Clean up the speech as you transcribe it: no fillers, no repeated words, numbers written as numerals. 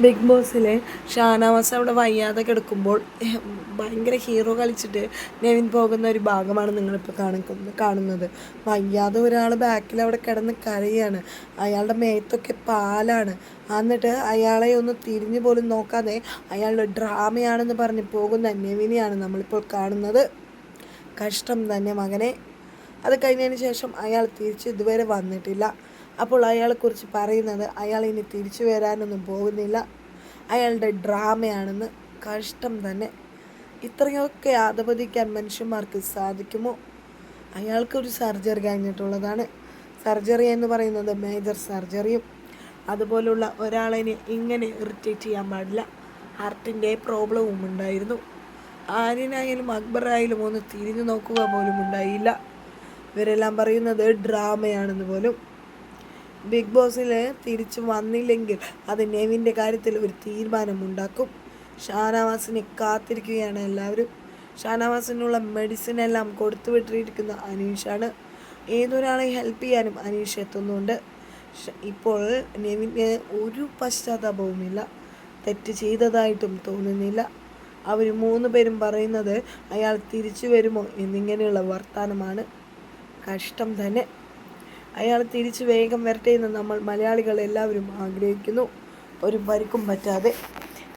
Big ബോസിലെ Shanavas അവിടെ വയ്യാതെ കിടക്കുമ്പോൾ ഭയങ്കര ഹീറോ കളിച്ചിട്ട് നെവിൻ പോകുന്ന ഒരു ഭാഗമാണ് നിങ്ങളിപ്പോൾ കാണുന്നത്. വയ്യാതെ ഒരാൾ ബാക്കിൽ അവിടെ കിടന്ന് കരയാണ്. അയാളുടെ മേത്തൊക്കെ പാലാണ്. എന്നിട്ട് അയാളെ ഒന്ന് തിരിഞ്ഞു പോലും നോക്കാതെ അയാളുടെ ഡ്രാമയാണെന്ന് പറഞ്ഞ് പോകുന്ന നെവിനെയാണ് നമ്മളിപ്പോൾ കാണുന്നത്. കഷ്ടം തന്നെ മകനെ. അത് കഴിഞ്ഞതിന് ശേഷം അയാൾ തിരിച്ച് ഇതുവരെ വന്നിട്ടില്ല. അപ്പോൾ അയാളെക്കുറിച്ച് പറയുന്നത് അയാൾ ഇനി തിരിച്ചു വരാനൊന്നും പോകുന്നില്ല, അയാളുടെ ഡ്രാമയാണെന്ന്. കഷ്ടം തന്നെ. ഇത്രയൊക്കെ അധപതിക്കാൻ മനുഷ്യന്മാർക്ക് സാധിക്കുമോ? അയാൾക്കൊരു സർജറി കഴിഞ്ഞിട്ടുള്ളതാണ്. സർജറി എന്ന് പറയുന്നത് മേജർ സർജറിയും. അതുപോലുള്ള ഒരാളെ ഇങ്ങനെ ഇറിറ്റേറ്റ് ചെയ്യാൻ പാടില്ല. ഹാർട്ടിൻ്റെ പ്രോബ്ലവും ഉണ്ടായിരുന്നു. ആര്യനായാലും അക്ബറായാലും ഒന്ന് തിരിഞ്ഞു നോക്കുക പോലും ഉണ്ടായില്ല. ഇവരെല്ലാം പറയുന്നത് ഡ്രാമയാണെന്ന് പോലും. ബിഗ് ബോസിൽ തിരിച്ചു വന്നില്ലെങ്കിൽ അത് നെവിൻ്റെ കാര്യത്തിൽ ഒരു തീരുമാനമുണ്ടാക്കും. ഷാനവാസിനെ കാത്തിരിക്കുകയാണ് എല്ലാവരും. ഷാനവാസിനുള്ള മെഡിസിൻ എല്ലാം കൊടുത്തു വിട്ടിരിക്കുന്ന അനീഷാണ്. ഏതൊരാളെ ഹെൽപ്പ് ചെയ്യാനും അനീഷ് എത്തുന്നുണ്ട്. ഇപ്പോൾ നെവിന് ഒരു പശ്ചാത്താപവുമില്ല, തെറ്റ് ചെയ്തതായിട്ടും തോന്നുന്നില്ല. അവർ 3 പേരും പറയുന്നത് അയാൾ തിരിച്ചു വരുമോ എന്നിങ്ങനെയുള്ള വർത്തമാനമാണ്. കഷ്ടം തന്നെ. അയാൾ തിരിച്ച് വേഗം വരട്ടെ എന്ന് നമ്മൾ മലയാളികൾ എല്ലാവരും ആഗ്രഹിക്കുന്നു, ഒരു പരിക്കും പറ്റാതെ.